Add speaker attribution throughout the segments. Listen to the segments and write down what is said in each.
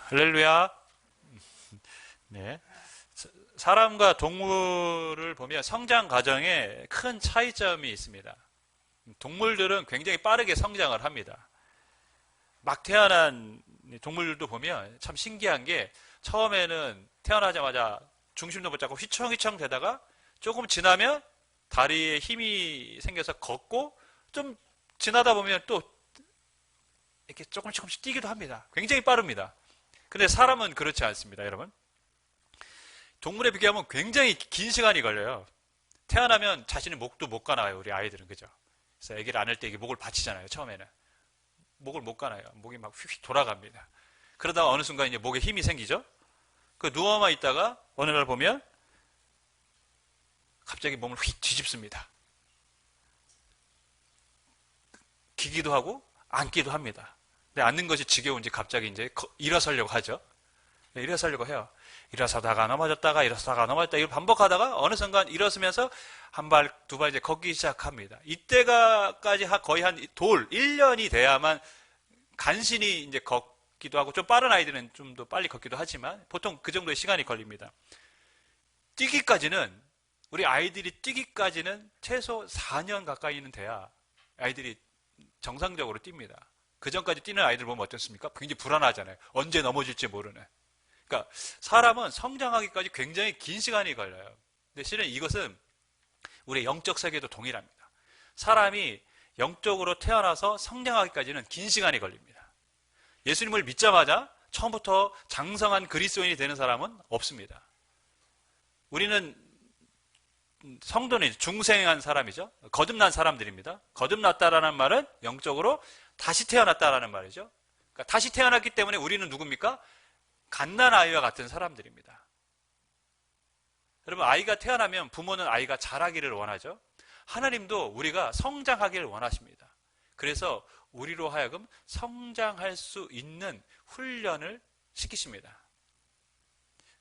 Speaker 1: 할렐루야. 네. 사람과 동물을 보면 성장 과정에 큰 차이점이 있습니다. 동물들은 굉장히 빠르게 성장을 합니다. 막 태어난 동물들도 보면 참 신기한 게 처음에는 태어나자마자 중심도 못 잡고 휘청휘청 되다가 조금 지나면 다리에 힘이 생겨서 걷고 좀 지나다 보면 또 이렇게 조금씩 뛰기도 합니다. 굉장히 빠릅니다. 근데 사람은 그렇지 않습니다, 여러분. 동물에 비교하면 굉장히 긴 시간이 걸려요. 태어나면 자신의 목도 못 가나요, 우리 아이들은. 그죠? 그래서 아기를 안을 때 이게 목을 받치잖아요, 처음에는. 목을 못 가나요. 목이 막 휙휙 돌아갑니다. 그러다가 어느 순간 이제 목에 힘이 생기죠? 그 누워만 있다가 어느 날 보면 갑자기 몸을 휙 뒤집습니다. 기기도 하고 앉기도 합니다. 근데 앉는 것이 지겨운지 갑자기 이제 일어서려고 하죠. 일어서려고 해요. 일어서다가 넘어졌다가 일어서다가 넘어졌다 이걸 반복하다가 어느 순간 일어서면서 한 발, 두 발 이제 걷기 시작합니다. 이때가까지 거의 한 1년이 돼야만 간신히 이제 걷기도 하고 좀 빠른 아이들은 좀 더 빨리 걷기도 하지만 보통 그 정도의 시간이 걸립니다. 뛰기까지는 우리 아이들이 뛰기까지는 최소 4년 가까이는 돼야 아이들이 정상적으로 뜁니다. 그 전까지 뛰는 아이들 보면 어떻습니까? 굉장히 불안하잖아요. 언제 넘어질지 모르는. 그러니까 사람은 성장하기까지 굉장히 긴 시간이 걸려요. 근데 실은 이것은 우리의 영적 세계도 동일합니다. 사람이 영적으로 태어나서 성장하기까지는 긴 시간이 걸립니다. 예수님을 믿자마자 처음부터 장성한 그리스도인이 되는 사람은 없습니다. 우리는 성도는 중생한 사람이죠. 거듭난 사람들입니다. 거듭났다라는 말은 영적으로 다시 태어났다라는 말이죠. 그러니까 다시 태어났기 때문에 우리는 누굽니까? 갓난아이와 같은 사람들입니다. 여러분, 아이가 태어나면 부모는 아이가 자라기를 원하죠. 하나님도 우리가 성장하기를 원하십니다. 그래서 우리로 하여금 성장할 수 있는 훈련을 시키십니다.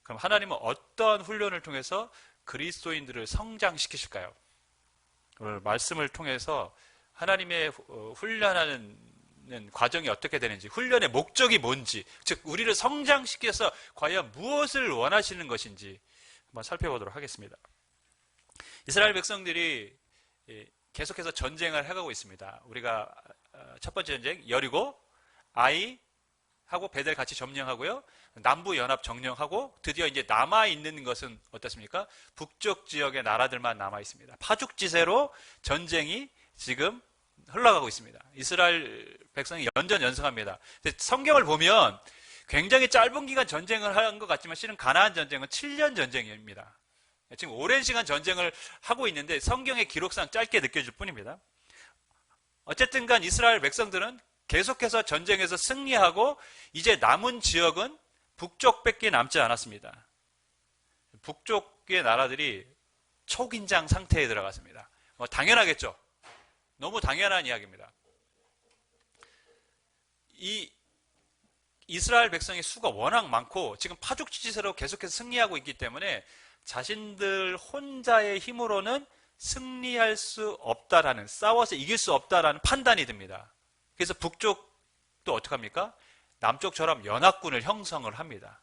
Speaker 1: 그럼 하나님은 어떤 훈련을 통해서 그리스도인들을 성장시키실까요? 오늘 말씀을 통해서 하나님의 훈련하는 과정이 어떻게 되는지, 훈련의 목적이 뭔지, 즉 우리를 성장시켜서 과연 무엇을 원하시는 것인지 한번 살펴보도록 하겠습니다. 이스라엘 백성들이 계속해서 전쟁을 해가고 있습니다. 우리가 첫 번째 전쟁 여리고, 아이하고 베델 같이 점령하고요. 남부 연합 정령하고 드디어 이제 남아 있는 것은 어떻습니까? 북쪽 지역의 나라들만 남아 있습니다. 파죽지세로 전쟁이 지금 흘러가고 있습니다. 이스라엘 백성이 연전연승합니다. 성경을 보면 굉장히 짧은 기간 전쟁을 한 것 같지만 실은 가나안 전쟁은 7년 전쟁입니다. 지금 오랜 시간 전쟁을 하고 있는데 성경의 기록상 짧게 느껴질 뿐입니다. 어쨌든 간 이스라엘 백성들은 계속해서 전쟁에서 승리하고 이제 남은 지역은 북쪽밖에 남지 않았습니다. 북쪽의 나라들이 초긴장 상태에 들어갔습니다. 당연하겠죠. 너무 당연한 이야기입니다. 이 이스라엘 백성의 수가 워낙 많고 지금 파죽지세로 계속해서 승리하고 있기 때문에 자신들 혼자의 힘으로는 승리할 수 없다라는, 싸워서 이길 수 없다라는 판단이 듭니다. 그래서 북쪽도 어떡합니까? 남쪽처럼 연합군을 형성을 합니다.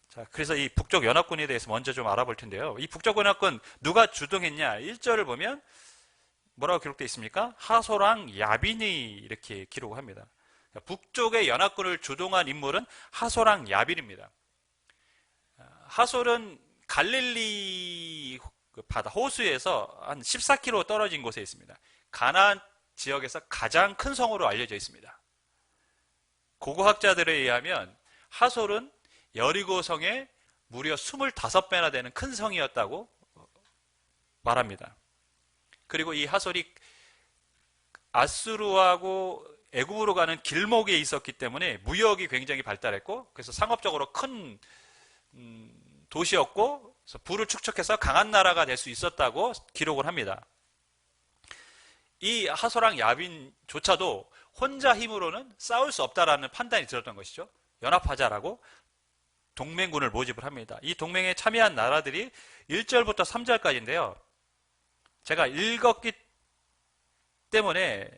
Speaker 1: 자, 그래서 이 북쪽 연합군에 대해서 먼저 좀 알아볼 텐데요. 이 북쪽 연합군 누가 주동했냐? 1절을 보면 뭐라고 기록되어 있습니까? 하소랑 야빈이 이렇게 기록을 합니다. 북쪽의 연합군을 주동한 인물은 하소랑 야빈입니다. 하솔은 갈릴리 바다 호수에서 한 14km 떨어진 곳에 있습니다. 가나안 지역에서 가장 큰 성으로 알려져 있습니다. 고고학자들에 의하면 하솔은 여리고 성의 무려 25배나 되는 큰 성이었다고 말합니다. 그리고 이 하솔이 아수르하고 애굽으로 가는 길목에 있었기 때문에 무역이 굉장히 발달했고 그래서 상업적으로 큰 도시였고 그래서 부를 축적해서 강한 나라가 될 수 있었다고 기록을 합니다. 이 하소랑 야빈조차도 혼자 힘으로는 싸울 수 없다라는 판단이 들었던 것이죠. 연합하자라고 동맹군을 모집을 합니다. 이 동맹에 참여한 나라들이 1절부터 3절까지인데요. 제가 읽었기 때문에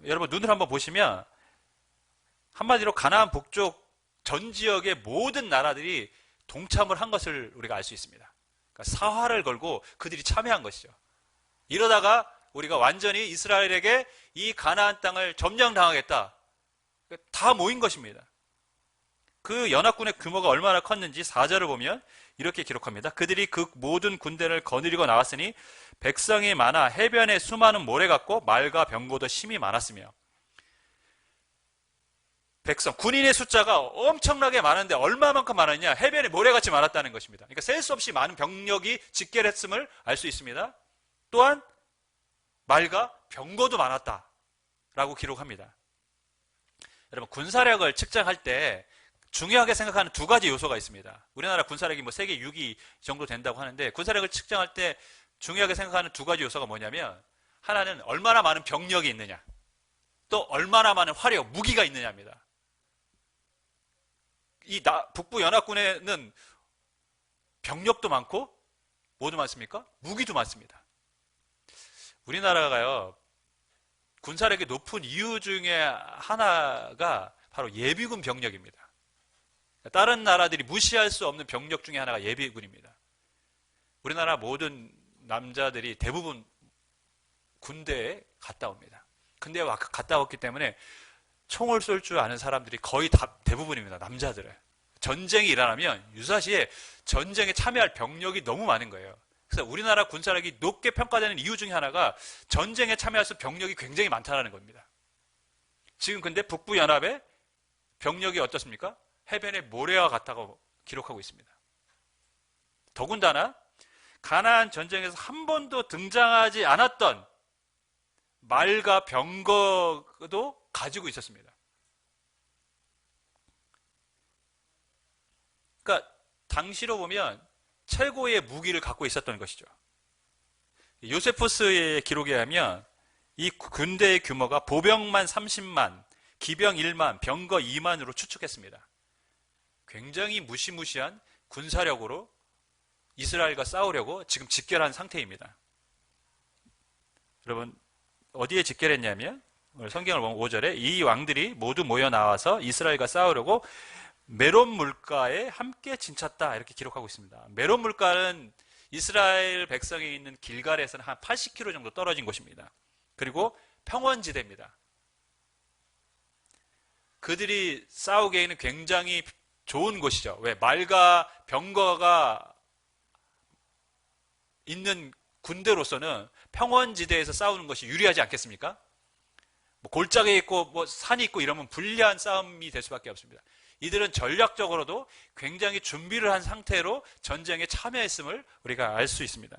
Speaker 1: 여러분 눈을 한번 보시면 한마디로 가나안 북쪽 전 지역의 모든 나라들이 동참을 한 것을 우리가 알 수 있습니다. 그러니까 사활을 걸고 그들이 참여한 것이죠. 이러다가 우리가 완전히 이스라엘에게 이 가나안 땅을 점령당하겠다. 다 모인 것입니다. 그 연합군의 규모가 얼마나 컸는지 4절을 보면 이렇게 기록합니다. 그들이 그 모든 군대를 거느리고 나왔으니 백성이 많아 해변에 수많은 모래 같고 말과 병거도 심히 많았으며. 백성, 군인의 숫자가 엄청나게 많은데 얼마만큼 많았냐? 해변에 모래같이 많았다는 것입니다. 그러니까 셀 수 없이 많은 병력이 집결 했음을 알 수 있습니다. 또한 말과 병거도 많았다라고 기록합니다. 여러분, 군사력을 측정할 때 중요하게 생각하는 두 가지 요소가 있습니다. 우리나라 군사력이 뭐 세계 6위 정도 된다고 하는데 군사력을 측정할 때 중요하게 생각하는 두 가지 요소가 뭐냐면 하나는 얼마나 많은 병력이 있느냐, 또 얼마나 많은 화력, 무기가 있느냐입니다. 이 북부 연합군에는 병력도 많고 뭐도 많습니까? 무기도 많습니다. 우리나라가요, 군사력이 높은 이유 중에 하나가 바로 예비군 병력입니다. 다른 나라들이 무시할 수 없는 병력 중에 하나가 예비군입니다. 우리나라 모든 남자들이 대부분 군대에 갔다 옵니다. 군대에 갔다 왔기 때문에 총을 쏠 줄 아는 사람들이 거의 다 대부분입니다. 남자들은. 전쟁이 일어나면 유사시에 전쟁에 참여할 병력이 너무 많은 거예요. 그래서 우리나라 군사력이 높게 평가되는 이유 중에 하나가 전쟁에 참여할 수 병력이 굉장히 많다는 겁니다. 지금 근데 북부연합의 병력이 어떻습니까? 해변의 모래와 같다고 기록하고 있습니다. 더군다나 가나안 전쟁에서 한 번도 등장하지 않았던 말과 병거도 가지고 있었습니다. 그러니까 당시로 보면 최고의 무기를 갖고 있었던 것이죠. 요세푸스의 기록에 하면 이 군대의 규모가 보병만 30만, 기병 1만, 병거 2만으로 추측했습니다. 굉장히 무시무시한 군사력으로 이스라엘과 싸우려고 지금 집결한 상태입니다. 여러분, 어디에 집결했냐면 성경을 보면 5절에 이 왕들이 모두 모여 나와서 이스라엘과 싸우려고 메론 물가에 함께 진쳤다, 이렇게 기록하고 있습니다. 메론 물가는 이스라엘 백성이 있는 길갈에서는 한 80km 정도 떨어진 곳입니다. 그리고 평원지대입니다. 그들이 싸우기에는 굉장히 좋은 곳이죠. 왜? 말과 병거가 있는 군대로서는 평원지대에서 싸우는 것이 유리하지 않겠습니까? 뭐 골짜기에 있고 뭐 산이 있고 이러면 불리한 싸움이 될 수밖에 없습니다. 이들은 전략적으로도 굉장히 준비를 한 상태로 전쟁에 참여했음을 우리가 알 수 있습니다.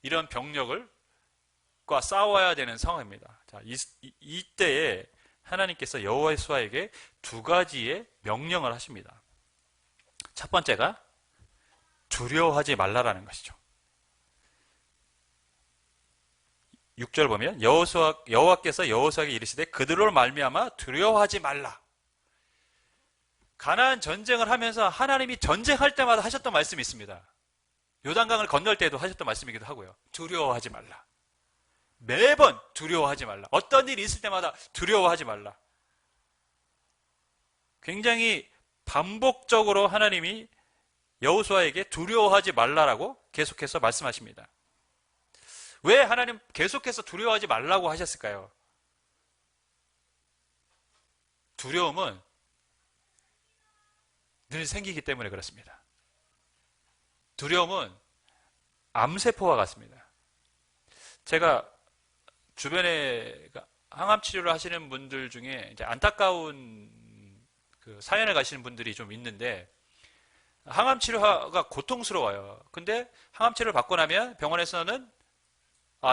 Speaker 1: 이런 병력과 싸워야 되는 상황입니다. 자, 이때에 하나님께서 여호수아에게 두 가지의 명령을 하십니다. 첫 번째가 두려워하지 말라라는 것이죠. 6절 보면 여호와께서 여호수아에게 이르시되 그들로 말미암아 두려워하지 말라. 가나안 전쟁을 하면서 하나님이 전쟁할 때마다 하셨던 말씀이 있습니다. 요단강을 건널 때도 하셨던 말씀이기도 하고요. 두려워하지 말라. 매번 두려워하지 말라. 어떤 일이 있을 때마다 두려워하지 말라. 굉장히 반복적으로 하나님이 여호수아에게 두려워하지 말라라고 계속해서 말씀하십니다. 왜 하나님 계속해서 두려워하지 말라고 하셨을까요? 두려움은 늘 생기기 때문에 그렇습니다. 두려움은 암세포와 같습니다. 제가 주변에 항암 치료를 하시는 분들 중에 이제 안타까운 그 사연을 가시는 분들이 좀 있는데, 항암 치료가 고통스러워요. 근데 항암 치료를 받고 나면 병원에서는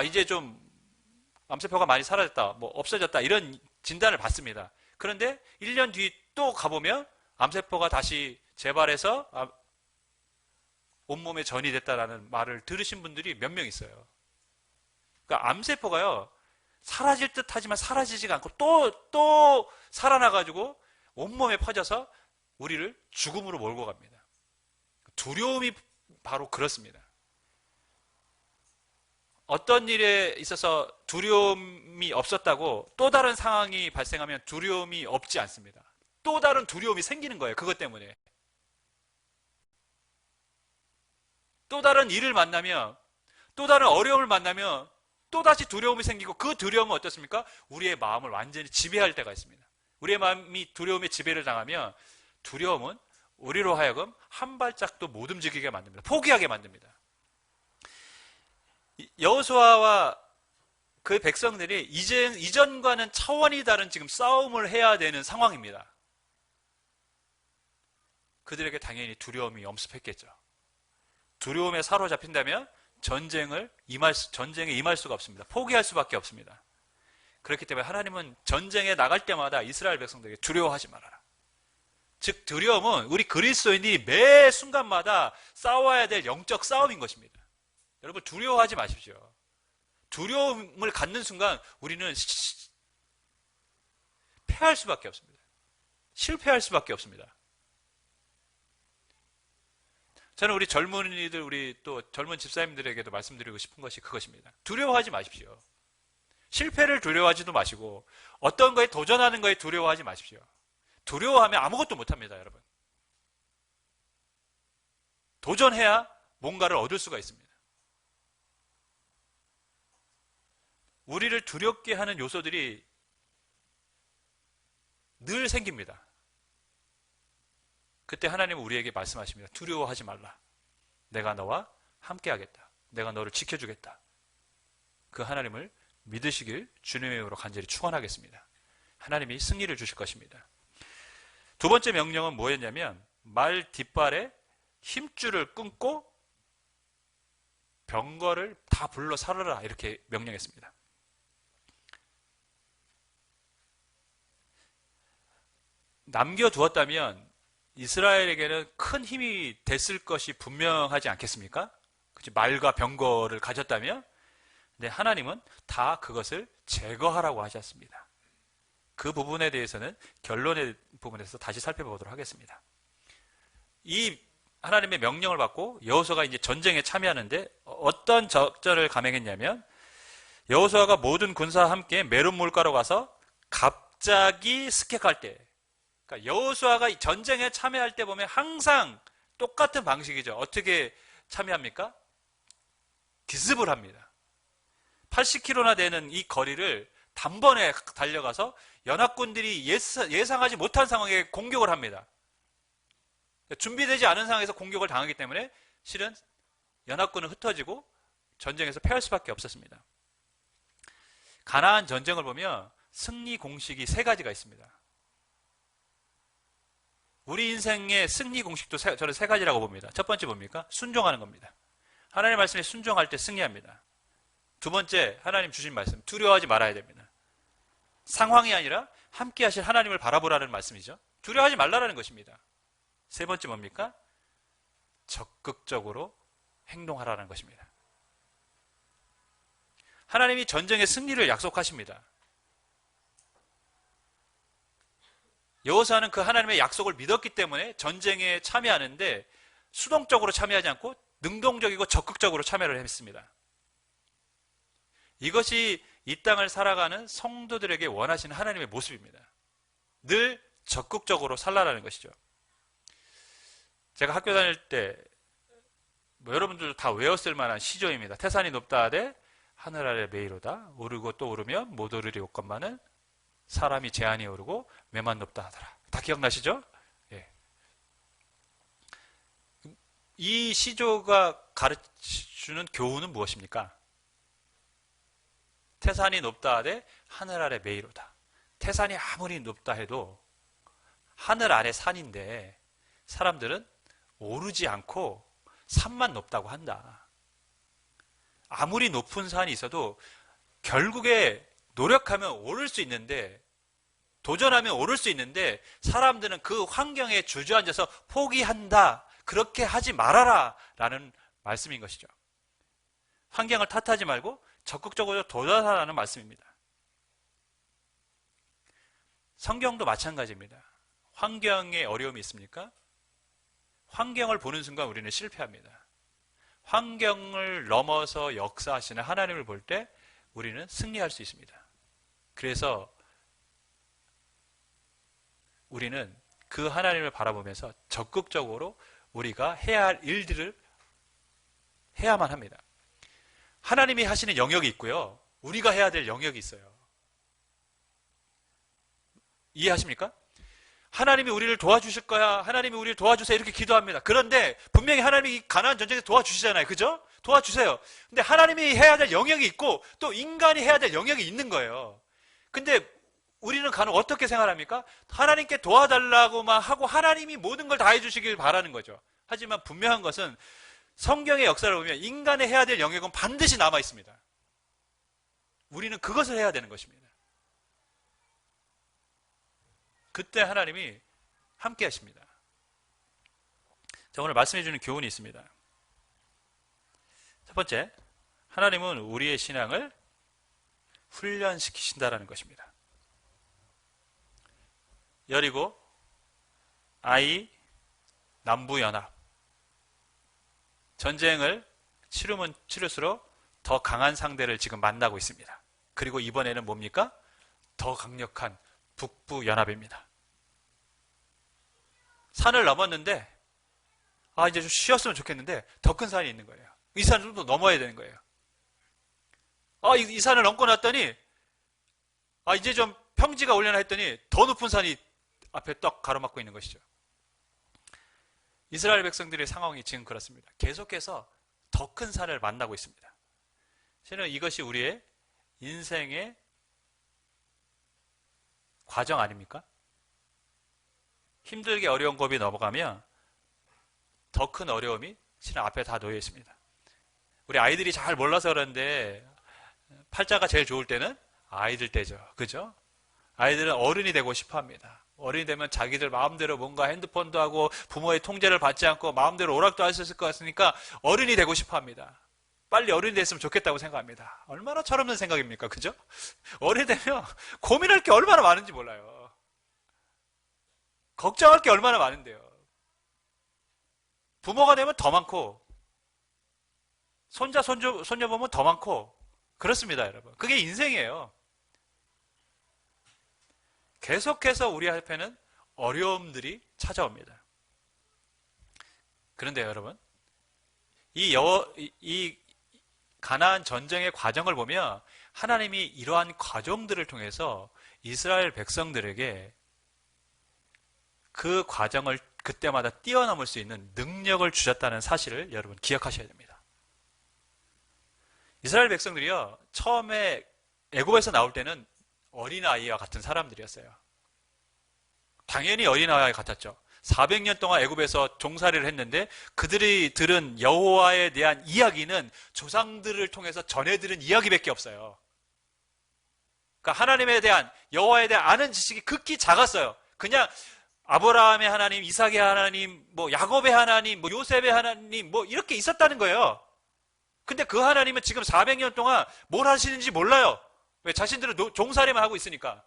Speaker 1: 이제 좀 암세포가 많이 사라졌다, 뭐 없어졌다, 이런 진단을 받습니다. 그런데 1년 뒤 또 가보면 암세포가 다시 재발해서 온몸에 전이 됐다라는 말을 들으신 분들이 몇 명 있어요. 그러니까 암세포가요, 사라질 듯 하지만 사라지지가 않고 또 살아나가지고 온몸에 퍼져서 우리를 죽음으로 몰고 갑니다. 두려움이 바로 그렇습니다. 어떤 일에 있어서 두려움이 없었다고 또 다른 상황이 발생하면 두려움이 없지 않습니다. 또 다른 두려움이 생기는 거예요. 그것 때문에. 또 다른 일을 만나면, 또 다른 어려움을 만나면 또다시 두려움이 생기고, 그 두려움은 어떻습니까? 우리의 마음을 완전히 지배할 때가 있습니다. 우리의 마음이 두려움의 지배를 당하면 두려움은 우리로 하여금 한 발짝도 못 움직이게 만듭니다. 포기하게 만듭니다. 여호수아와 그 백성들이 이전과는 차원이 다른 지금 싸움을 해야 되는 상황입니다. 그들에게 당연히 두려움이 엄습했겠죠. 두려움에 사로잡힌다면 전쟁에 임할 수가 없습니다. 포기할 수밖에 없습니다. 그렇기 때문에 하나님은 전쟁에 나갈 때마다 이스라엘 백성들에게 두려워하지 말아라. 즉 두려움은 우리 그리스도인이 매 순간마다 싸워야 될 영적 싸움인 것입니다. 여러분 두려워하지 마십시오. 두려움을 갖는 순간 우리는 패할 수밖에 없습니다. 실패할 수밖에 없습니다. 저는 우리 젊은이들, 우리 또 젊은 집사님들에게도 말씀드리고 싶은 것이 그것입니다. 두려워하지 마십시오. 실패를 두려워하지도 마시고 어떤 거에 도전하는 거에 두려워하지 마십시오. 두려워하면 아무것도 못합니다, 여러분. 도전해야 뭔가를 얻을 수가 있습니다. 우리를 두렵게 하는 요소들이 늘 생깁니다. 그때 하나님은 우리에게 말씀하십니다. 두려워하지 말라. 내가 너와 함께 하겠다. 내가 너를 지켜주겠다. 그 하나님을 믿으시길 주님의 이름으로 간절히 축원하겠습니다. 하나님이 승리를 주실 것입니다. 두 번째 명령은 뭐였냐면 말 뒷발에 힘줄을 끊고 병거를 다 불러 살아라 이렇게 명령했습니다. 남겨두었다면 이스라엘에게는 큰 힘이 됐을 것이 분명하지 않겠습니까? 말과 병거를 가졌다면? 근데 하나님은 다 그것을 제거하라고 하셨습니다. 그 부분에 대해서는 결론의 부분에서 다시 살펴보도록 하겠습니다. 이 하나님의 명령을 받고 여호수아가 이제 전쟁에 참여하는데 어떤 작전을 감행했냐면 여호수아가 모든 군사와 함께 메론 물가로 가서 갑자기 습격할 때, 그러니까 여호수아가 전쟁에 참여할 때 보면 항상 똑같은 방식이죠. 어떻게 참여합니까? 기습을 합니다. 80km나 되는 이 거리를 단번에 달려가서 연합군들이 예상하지 못한 상황에 공격을 합니다. 준비되지 않은 상황에서 공격을 당하기 때문에 실은 연합군은 흩어지고 전쟁에서 패할 수밖에 없었습니다. 가나안 전쟁을 보면 승리 공식이 세 가지가 있습니다. 우리 인생의 승리 공식도 저는 세 가지라고 봅니다. 첫 번째 뭡니까? 순종하는 겁니다. 하나님의 말씀에 순종할 때 승리합니다. 두 번째, 하나님 주신 말씀, 두려워하지 말아야 됩니다. 상황이 아니라 함께 하실 하나님을 바라보라는 말씀이죠. 두려워하지 말라는 것입니다. 세 번째 뭡니까? 적극적으로 행동하라는 것입니다. 하나님이 전쟁의 승리를 약속하십니다. 여호수아는 그 하나님의 약속을 믿었기 때문에 전쟁에 참여하는데 수동적으로 참여하지 않고 능동적이고 적극적으로 참여를 했습니다. 이것이 이 땅을 살아가는 성도들에게 원하시는 하나님의 모습입니다. 늘 적극적으로 살라라는 것이죠. 제가 학교 다닐 때 여러분들도 다 외웠을 만한 시조입니다. 태산이 높다 하되 하늘 아래 메이로다. 오르고 또 오르면 못 오르리 옷것만은 사람이 제한이 오르고 매만 높다 하더라. 다 기억나시죠? 예. 이 시조가 가르치는 교훈은 무엇입니까? 태산이 높다 하되 하늘 아래 메이로다. 태산이 아무리 높다 해도 하늘 아래 산인데 사람들은 오르지 않고 산만 높다고 한다. 아무리 높은 산이 있어도 결국에 노력하면 오를 수 있는데, 도전하면 오를 수 있는데 사람들은 그 환경에 주저앉아서 포기한다. 그렇게 하지 말아라 라는 말씀인 것이죠. 환경을 탓하지 말고 적극적으로 도전하라는 말씀입니다. 성경도 마찬가지입니다. 환경에 어려움이 있습니까? 환경을 보는 순간 우리는 실패합니다. 환경을 넘어서 역사하시는 하나님을 볼 때 우리는 승리할 수 있습니다. 그래서 우리는 그 하나님을 바라보면서 적극적으로 우리가 해야 할 일들을 해야만 합니다. 하나님이 하시는 영역이 있고요. 우리가 해야 될 영역이 있어요. 이해하십니까? 하나님이 우리를 도와주실 거야. 하나님이 우리를 도와주세요. 이렇게 기도합니다. 그런데 분명히 하나님이 가나안 전쟁에서 도와주시잖아요. 그죠? 도와주세요. 근데 하나님이 해야 될 영역이 있고 또 인간이 해야 될 영역이 있는 거예요. 근데 우리는 간혹 어떻게 생각합니까? 하나님께 도와달라고만 하고 하나님이 모든 걸 다 해주시길 바라는 거죠. 하지만 분명한 것은 성경의 역사를 보면 인간의 해야 될 영역은 반드시 남아 있습니다. 우리는 그것을 해야 되는 것입니다. 그때 하나님이 함께 하십니다. 자, 오늘 말씀해 주는 교훈이 있습니다. 첫 번째, 하나님은 우리의 신앙을 훈련시키신다라는 것입니다. 여리고, 아이, 남부연합. 전쟁을 치르면 치를수록 더 강한 상대를 지금 만나고 있습니다. 그리고 이번에는 뭡니까? 더 강력한 북부연합입니다. 산을 넘었는데 이제 좀 쉬었으면 좋겠는데 더 큰 산이 있는 거예요. 이 산을 좀 더 넘어야 되는 거예요. 이 산을 넘고 났더니 이제 좀 평지가 오려나 했더니 더 높은 산이 앞에 떡 가로막고 있는 것이죠. 이스라엘 백성들의 상황이 지금 그렇습니다. 계속해서 더 큰 산을 만나고 있습니다. 실은 이것이 우리의 인생의 과정 아닙니까? 힘들게 어려운 고비 넘어가면 더 큰 어려움이 실은 앞에 다 놓여 있습니다. 우리 아이들이 잘 몰라서 그런데 팔자가 제일 좋을 때는 아이들 때죠. 그죠? 아이들은 어른이 되고 싶어 합니다. 어른이 되면 자기들 마음대로 뭔가 핸드폰도 하고 부모의 통제를 받지 않고 마음대로 오락도 할 수 있을 것 같으니까 어른이 되고 싶어 합니다. 빨리 어른이 됐으면 좋겠다고 생각합니다. 얼마나 철없는 생각입니까? 그죠? 어른이 되면 고민할 게 얼마나 많은지 몰라요. 걱정할 게 얼마나 많은데요. 부모가 되면 더 많고 손자, 손녀 보면 더 많고 그렇습니다, 여러분. 그게 인생이에요. 계속해서 우리 앞에는 어려움들이 찾아옵니다. 그런데 여러분, 이 가나안 전쟁의 과정을 보면 하나님이 이러한 과정들을 통해서 이스라엘 백성들에게 그 과정을 그때마다 뛰어넘을 수 있는 능력을 주셨다는 사실을 여러분 기억하셔야 됩니다. 이스라엘 백성들이요, 처음에 애굽에서 나올 때는 어린아이와 같은 사람들이었어요. 당연히 어린아이와 같았죠. 400년 동안 애굽에서 종살이를 했는데 그들이 들은 여호와에 대한 이야기는 조상들을 통해서 전해 들은 이야기밖에 없어요. 그러니까 하나님에 대한, 여호와에 대한 아는 지식이 극히 작았어요. 그냥 아브라함의 하나님, 이삭의 하나님, 야곱의 하나님, 요셉의 하나님 이렇게 있었다는 거예요. 근데 그 하나님은 지금 400년 동안 뭘 하시는지 몰라요. 왜? 자신들은 종살이만 하고 있으니까.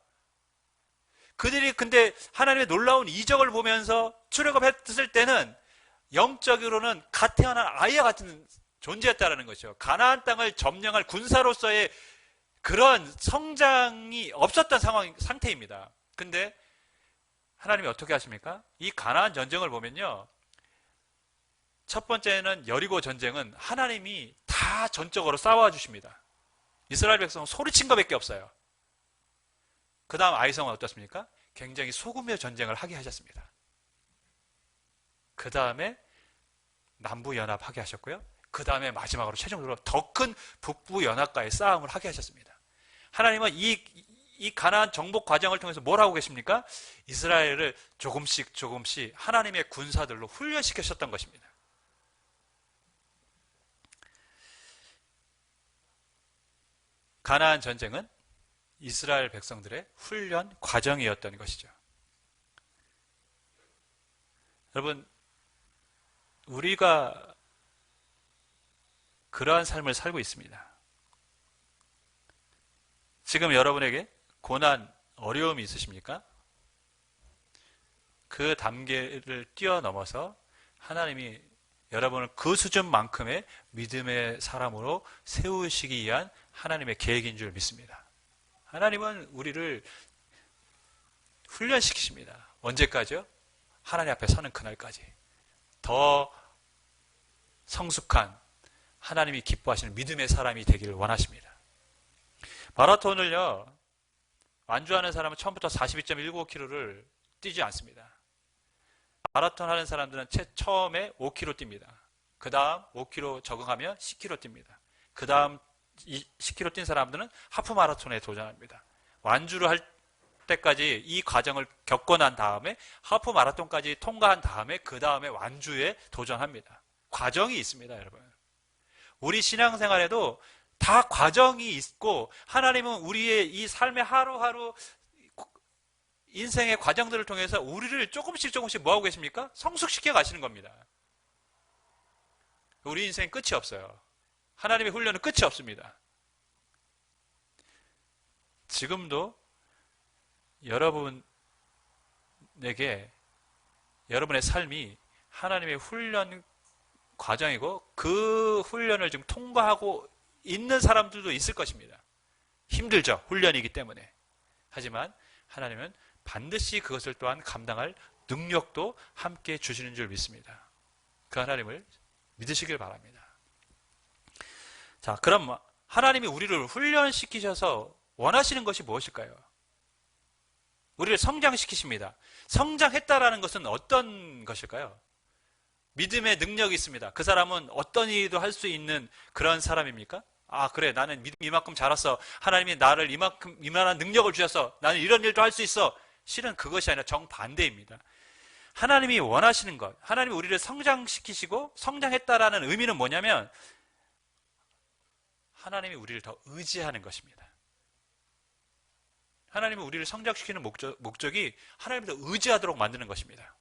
Speaker 1: 그들이 근데 하나님의 놀라운 이적을 보면서 출애굽했을 때는 영적으로는 갓 태어난 아이와 같은 존재였다라는 것이죠. 가나안 땅을 점령할 군사로서의 그런 성장이 없었던 상태입니다. 근데 하나님이 어떻게 하십니까? 이 가나안 전쟁을 보면요, 첫 번째는 여리고 전쟁은 하나님이 다 전적으로 싸워주십니다. 이스라엘 백성은 소리친 것밖에 없어요. 그 다음 아이성은 어떻습니까? 굉장히 소금의 전쟁을 하게 하셨습니다. 그 다음에 남부연합하게 하셨고요. 그 다음에 마지막으로 최종적으로 더 큰 북부연합과의 싸움을 하게 하셨습니다. 하나님은 이 가나안 정복 과정을 통해서 뭘 하고 계십니까? 이스라엘을 조금씩 하나님의 군사들로 훈련시키셨던 것입니다. 가나안 전쟁은 이스라엘 백성들의 훈련 과정이었던 것이죠. 여러분, 우리가 그러한 삶을 살고 있습니다. 지금 여러분에게 고난, 어려움이 있으십니까? 그 단계를 뛰어넘어서 하나님이 여러분을 그 수준만큼의 믿음의 사람으로 세우시기 위한 하나님의 계획인 줄 믿습니다. 하나님은 우리를 훈련시키십니다. 언제까지요? 하나님 앞에 서는 그날까지. 더 성숙한 하나님이 기뻐하시는 믿음의 사람이 되기를 원하십니다. 마라톤을요, 완주하는 사람은 처음부터 42.195km를 뛰지 않습니다. 마라톤 하는 사람들은 처음에 5km 뜁니다. 그 다음 5km 적응하면 10km 뜁니다. 그 다음 10km 뛴 사람들은 하프 마라톤에 도전합니다. 완주를 할 때까지 이 과정을 겪고 난 다음에 하프 마라톤까지 통과한 다음에 그 다음에 완주에 도전합니다. 과정이 있습니다, 여러분. 우리 신앙생활에도 다 과정이 있고 하나님은 우리의 이 삶의 하루하루 인생의 과정들을 통해서 우리를 조금씩 뭐하고 계십니까? 성숙시켜 가시는 겁니다. 우리 인생 끝이 없어요. 하나님의 훈련은 끝이 없습니다. 지금도 여러분에게 여러분의 삶이 하나님의 훈련 과정이고 그 훈련을 지금 통과하고 있는 사람들도 있을 것입니다. 힘들죠. 훈련이기 때문에. 하지만 하나님은 반드시 그것을 또한 감당할 능력도 함께 주시는 줄 믿습니다. 그 하나님을 믿으시길 바랍니다. 자, 그럼 하나님이 우리를 훈련시키셔서 원하시는 것이 무엇일까요? 우리를 성장시키십니다. 성장했다라는 것은 어떤 것일까요? 믿음의 능력이 있습니다. 그 사람은 어떤 일도 할 수 있는 그런 사람입니까? 아, 그래, 나는 믿음 이만큼 자랐어. 하나님이 나를 이만한 능력을 주셔서 나는 이런 일도 할 수 있어. 실은 그것이 아니라 정반대입니다. 하나님이 원하시는 것, 하나님이 우리를 성장시키시고 성장했다라는 의미는 뭐냐면 하나님이 우리를 더 의지하는 것입니다. 하나님이 우리를 성장시키는 목적이 하나님을 더 의지하도록 만드는 것입니다.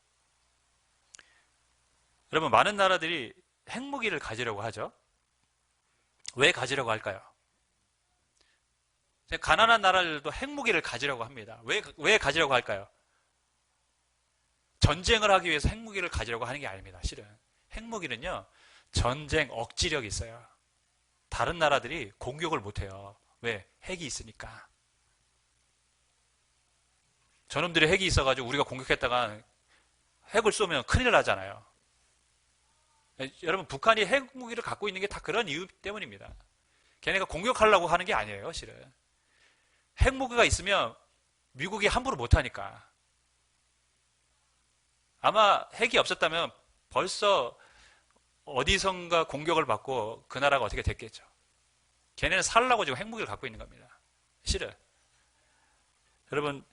Speaker 1: 여러분, 많은 나라들이 핵무기를 가지려고 하죠. 왜 가지려고 할까요? 가난한 나라들도 핵무기를 가지려고 합니다. 왜 가지려고 할까요? 전쟁을 하기 위해서 핵무기를 가지려고 하는 게 아닙니다. 실은 핵무기는요, 전쟁 억지력이 있어요. 다른 나라들이 공격을 못해요. 왜? 핵이 있으니까. 저놈들이 핵이 있어가지고 우리가 공격했다가 핵을 쏘면 큰일 나잖아요. 여러분, 북한이 핵무기를 갖고 있는 게 다 그런 이유 때문입니다. 걔네가 공격하려고 하는 게 아니에요, 실은. 핵무기가 있으면 미국이 함부로 못하니까. 아마 핵이 없었다면 벌써 어디선가 공격을 받고 그 나라가 어떻게 됐겠죠. 걔네는 살라고 지금 핵무기를 갖고 있는 겁니다. 실은. 여러분,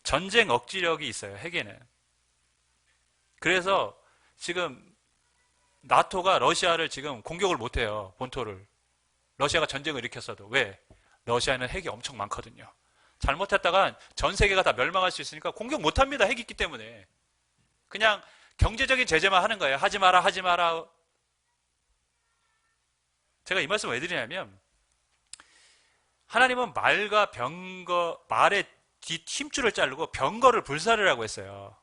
Speaker 1: 전쟁 억지력이 있어요, 핵에는. 그래서 지금 나토가 러시아를 지금 공격을 못해요, 본토를. 러시아가 전쟁을 일으켰어도. 왜? 러시아에는 핵이 엄청 많거든요. 잘못했다간 전 세계가 다 멸망할 수 있으니까 공격 못합니다, 핵이 있기 때문에. 그냥 경제적인 제재만 하는 거예요. 하지 마라, 하지 마라. 제가 이 말씀을 왜 드리냐면, 하나님은 말과 말의 뒷 힘줄을 자르고 병거를 불사르라고 했어요.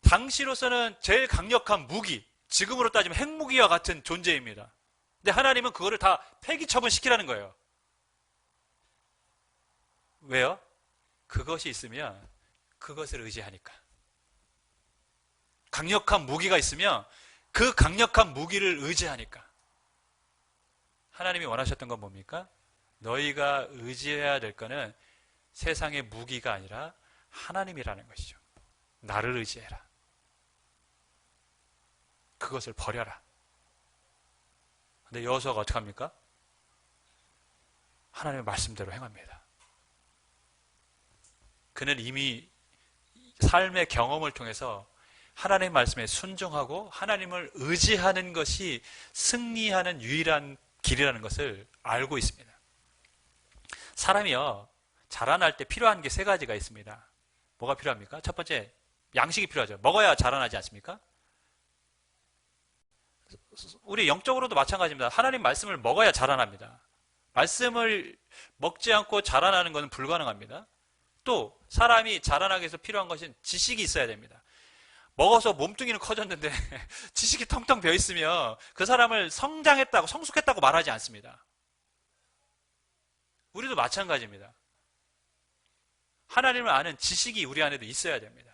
Speaker 1: 당시로서는 제일 강력한 무기, 지금으로 따지면 핵무기와 같은 존재입니다. 근데 하나님은 그거를 다 폐기처분시키라는 거예요. 왜요? 그것이 있으면 그것을 의지하니까. 강력한 무기가 있으면 그 강력한 무기를 의지하니까. 하나님이 원하셨던 건 뭡니까? 너희가 의지해야 될 거는 세상의 무기가 아니라 하나님이라는 것이죠. 나를 의지해라. 그것을 버려라. 근데 여호수아가 어떻게 합니까? 하나님의 말씀대로 행합니다. 그는 이미 삶의 경험을 통해서 하나님의 말씀에 순종하고 하나님을 의지하는 것이 승리하는 유일한 길이라는 것을 알고 있습니다. 사람이요, 자라날 때 필요한 게 세 가지가 있습니다. 뭐가 필요합니까? 첫 번째, 양식이 필요하죠. 먹어야 자라나지 않습니까? 우리 영적으로도 마찬가지입니다. 하나님 말씀을 먹어야 자라납니다. 말씀을 먹지 않고 자라나는 것은 불가능합니다. 또 사람이 자라나기 위해서 필요한 것은 지식이 있어야 됩니다. 먹어서 몸뚱이는 커졌는데 지식이 텅텅 비어 있으면 그 사람을 성장했다고, 성숙했다고 말하지 않습니다. 우리도 마찬가지입니다. 하나님을 아는 지식이 우리 안에도 있어야 됩니다.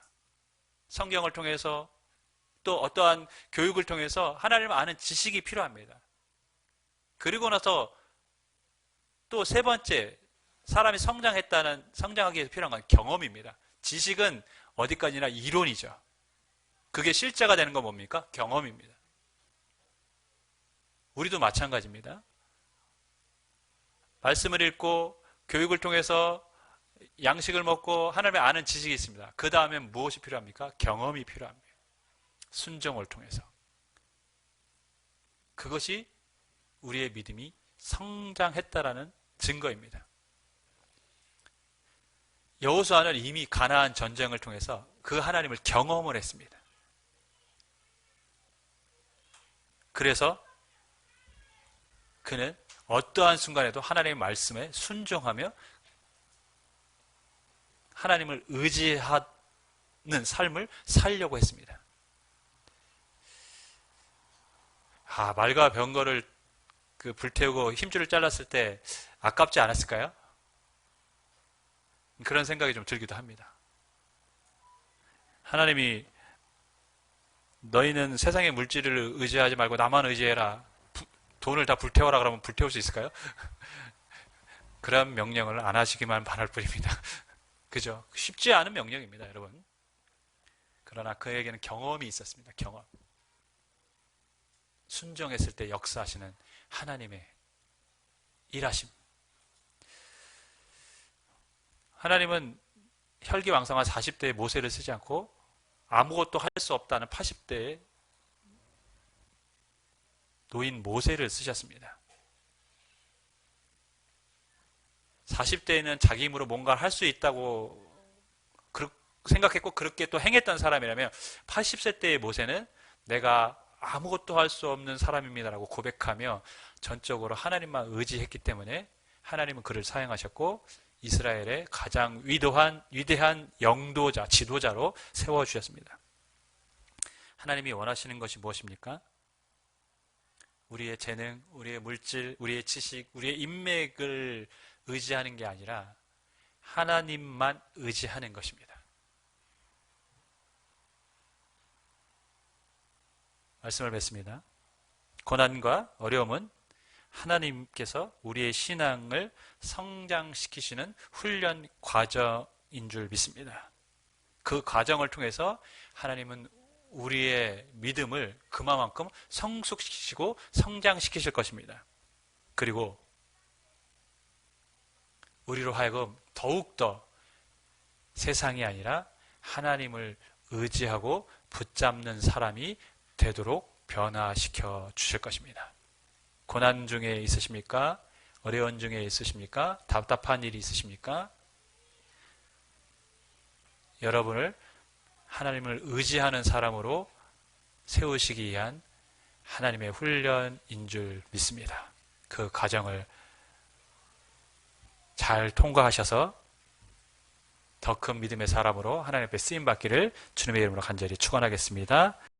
Speaker 1: 성경을 통해서 또 어떠한 교육을 통해서 하나님을 아는 지식이 필요합니다. 그리고 나서 또 세 번째, 사람이 성장하기 위해서 필요한 건 경험입니다. 지식은 어디까지나 이론이죠. 그게 실제가 되는 건 뭡니까? 경험입니다. 우리도 마찬가지입니다. 말씀을 읽고 교육을 통해서 양식을 먹고 하나님의 아는 지식이 있습니다. 그 다음엔 무엇이 필요합니까? 경험이 필요합니다. 순종을 통해서. 그것이 우리의 믿음이 성장했다라는 증거입니다. 여호수아는 이미 가나안 전쟁을 통해서 그 하나님을 경험을 했습니다. 그래서 그는 어떠한 순간에도 하나님의 말씀에 순종하며 하나님을 의지하는 삶을 살려고 했습니다. 말과 병거를 불태우고 힘줄을 잘랐을 때 아깝지 않았을까요? 그런 생각이 좀 들기도 합니다. 하나님이 너희는 세상의 물질을 의지하지 말고 나만 의지해라. 돈을 다 불태워라 그러면 불태울 수 있을까요? 그런 명령을 안 하시기만 바랄 뿐입니다. 그죠? 쉽지 않은 명령입니다, 여러분. 그러나 그에게는 경험이 있었습니다. 경험. 순종했을 때 역사하시는 하나님의 일하심. 하나님은 혈기왕성한 40대의 모세를 쓰지 않고 아무것도 할 수 없다는 80대의 노인 모세를 쓰셨습니다. 40대에는 자기 힘으로 뭔가를 할 수 있다고 생각했고 그렇게 또 행했던 사람이라면 80세 때의 모세는 내가 아무것도 할 수 없는 사람입니다라고 고백하며 전적으로 하나님만 의지했기 때문에 하나님은 그를 사용하셨고 이스라엘의 가장 위대한 영도자, 지도자로 세워주셨습니다. 하나님이 원하시는 것이 무엇입니까? 우리의 재능, 우리의 물질, 우리의 지식, 우리의 인맥을 의지하는 게 아니라 하나님만 의지하는 것입니다. 말씀을 맺습니다. 고난과 어려움은 하나님께서 우리의 신앙을 성장시키시는 훈련 과정인 줄 믿습니다. 그 과정을 통해서 하나님은 우리의 믿음을 그만큼 성숙시키시고 성장시키실 것입니다. 그리고 우리로 하여금 더욱더 세상이 아니라 하나님을 의지하고 붙잡는 사람이 되도록 변화시켜 주실 것입니다. 고난 중에 있으십니까? 어려운 중에 있으십니까? 답답한 일이 있으십니까? 여러분을 하나님을 의지하는 사람으로 세우시기 위한 하나님의 훈련인 줄 믿습니다. 그 과정을 잘 통과하셔서 더 큰 믿음의 사람으로 하나님 앞에 쓰임받기를 주님의 이름으로 간절히 축원하겠습니다.